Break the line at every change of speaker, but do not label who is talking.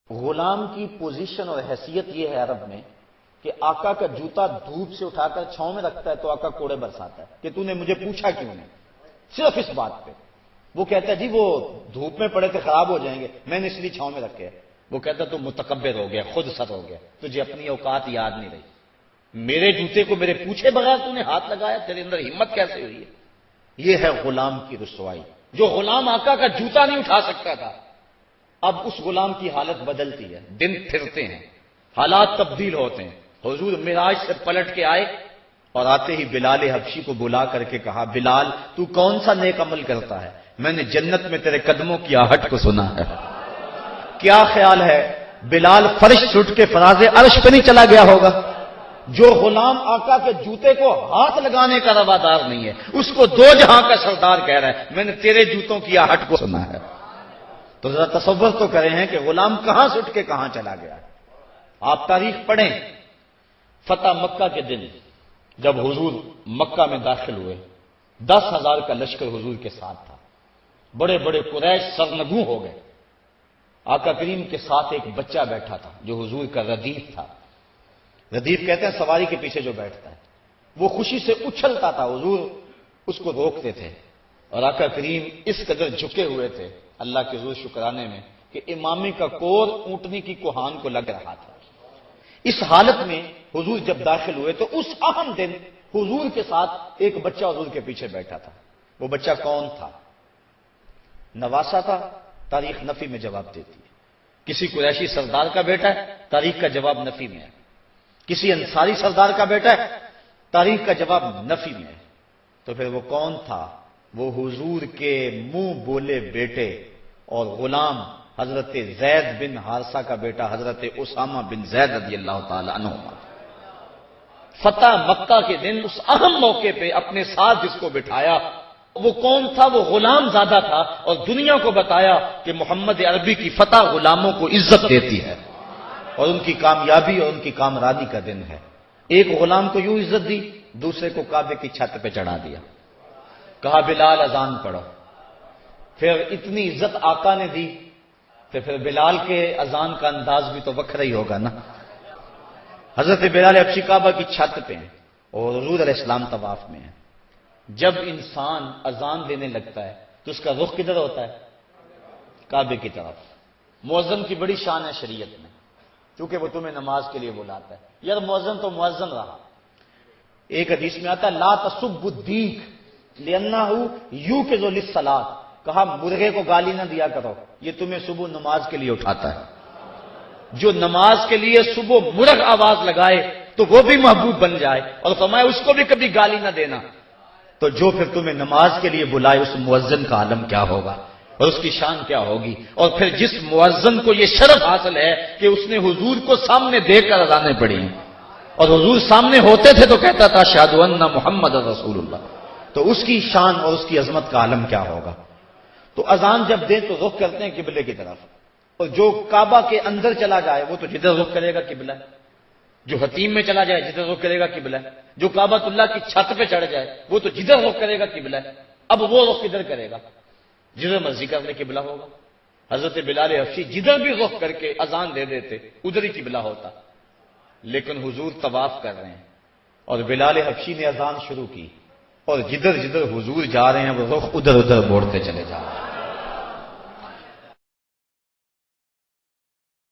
غلام کی پوزیشن اور حیثیت یہ ہے عرب میں کہ آقا کا جوتا دھوپ سے اٹھا کر چھاؤں میں رکھتا ہے تو آقا کوڑے برساتا ہے کہ تو نے مجھے پوچھا کیوں نہیں، صرف اس بات پہ۔ وہ کہتا ہے جی وہ دھوپ میں پڑے تھے خراب ہو جائیں گے، میں نے اس لیے چھاؤں میں رکھے۔ وہ کہتا ہے تو متکبر ہو گیا، خود سر ہو گیا، تجھے اپنی اوقات یاد نہیں رہی، میرے جوتے کو میرے پوچھے بغیر تو نے ہاتھ لگایا، تیرے اندر ہمت کیسے ہوئی ہے؟ یہ ہے غلام کی رسوائی۔ جو غلام آقا کا جوتا نہیں اٹھا سکتا تھا، اب اس غلام کی حالت بدلتی ہے، دن پھرتے ہیں، حالات تبدیل ہوتے ہیں۔ حضور معراج سے پلٹ کے آئے اور آتے ہی بلال حبشی کو بلا کر کے کہا، بلال تو کون سا نیک عمل کرتا ہے؟ میں نے جنت میں تیرے قدموں کی آہٹ کو سنا ہے۔ کیا خیال ہے بلال فرش سے اٹھ کے فراز عرش پہ نہیں چلا گیا ہوگا؟ جو غلام آقا کے جوتے کو ہاتھ لگانے کا روادار نہیں ہے، اس کو دو جہاں کا سردار کہہ رہا ہے میں نے تیرے جوتوں کی آہٹ کو سنا ہے۔ تو ذرا تصور تو کریں ہیں کہ غلام کہاں سے اٹھ کے کہاں چلا گیا۔ آپ تاریخ پڑھیں، فتح مکہ کے دن جب حضور مکہ میں داخل ہوئے، 10,000 کا لشکر حضور کے ساتھ تھا، بڑے بڑے قریش سرنگوں ہو گئے۔ آقا کریم کے ساتھ ایک بچہ بیٹھا تھا جو حضور کا ردیف تھا۔ ردیف کہتے ہیں سواری کے پیچھے جو بیٹھتا ہے، وہ خوشی سے اچھلتا تھا، حضور اس کو روکتے تھے، اور آقا کریم اس قدر جھکے ہوئے تھے اللہ کے حضور شکرانے میں کہ امامی کا کور اونٹنی کی کوہان کو لگ رہا تھا۔ اس حالت میں حضور جب داخل ہوئے تو اس اہم دن حضور کے ساتھ ایک بچہ حضور کے پیچھے بیٹھا تھا۔ وہ بچہ کون تھا؟ نواسا تھا؟ تاریخ نفی میں جواب دیتی ہے۔ کسی قریشی سردار کا بیٹا ہے؟ تاریخ کا جواب نفی میں ہے۔ کسی انصاری سردار کا بیٹا ہے؟ تاریخ کا جواب نفی میں ہے۔ تو پھر وہ کون تھا؟ وہ حضور کے منہ بولے بیٹے اور غلام حضرت زید بن حارثہ کا بیٹا حضرت اسامہ بن زید رضی اللہ تعالی عنہ۔ فتح مکہ کے دن اس اہم موقع پہ اپنے ساتھ جس کو بٹھایا وہ کون تھا؟ وہ غلام زادہ تھا، اور دنیا کو بتایا کہ محمد عربی کی فتح غلاموں کو عزت دیتی ہے اور ان کی کامیابی اور ان کی کامرانی کا دن ہے۔ ایک غلام کو یوں عزت دی، دوسرے کو کعبے کی چھت پہ چڑھا دیا، کہا بلال اذان پڑھو۔ پھر اتنی عزت آقا نے دی تو پھر بلال کے اذان کا انداز بھی تو وکھرا ہی ہوگا نا۔ حضرت بلال حبشی کعبہ کی چھت پہ ہیں اور حضور علیہ السلام طواف میں ہیں۔ جب انسان اذان دینے لگتا ہے تو اس کا رخ کدھر ہوتا ہے؟ کعبے کی طرف۔ مؤذن کی بڑی شان ہے شریعت میں، چونکہ وہ تمہیں نماز کے لیے بلاتا ہے۔ یار مؤذن تو مؤذن رہا۔ ایک حدیث میں آتا ہے لا تسبوا الدیک لأنہ یوقظ للصلاۃ، کہا مرغے کو گالی نہ دیا کرو، یہ تمہیں صبح نماز کے لیے اٹھاتا ہے۔ جو نماز کے لیے صبح مرغ آواز لگائے تو وہ بھی محبوب بن جائے، اور فرمایا اس کو بھی کبھی گالی نہ دینا۔ تو جو پھر تمہیں نماز کے لیے بلائے اس مؤذن کا عالم کیا ہوگا اور اس کی شان کیا ہوگی۔ اور پھر جس مؤذن کو یہ شرف حاصل ہے کہ اس نے حضور کو سامنے دیکھ کر اذانیں پڑھی، اور حضور سامنے ہوتے تھے تو کہتا تھا اشہد ان محمد رسول اللہ، تو اس کی شان اور اس کی عظمت کا عالم کیا ہوگا۔ تو اذان جب دیں تو رخ کرتے ہیں قبلے کی طرف، اور جو کعبہ کے اندر چلا جائے وہ تو جدھر رخ کرے گا قبلہ ہے، جو حتیم میں چلا جائے جدھر رخ کرے گا قبلہ ہے، جو کعبۃ اللہ کی چھت پہ چڑھ جائے وہ تو جدھر رخ کرے گا قبلہ ہے۔ اب وہ رخ کدھر کرے گا؟ جدھر مرضی کرنے قبلہ ہوگا۔ حضرت بلال حبشی جدھر بھی رخ کر کے اذان دے دیتے ادھر ہی قبلہ ہوتا، لیکن حضور طواف کر رہے ہیں اور بلال حبشی نے اذان شروع کی، اور جدھر جدھر حضور جا رہے ہیں وہ رخ ادھر ادھر موڑتے چلے جا رہے ہیں۔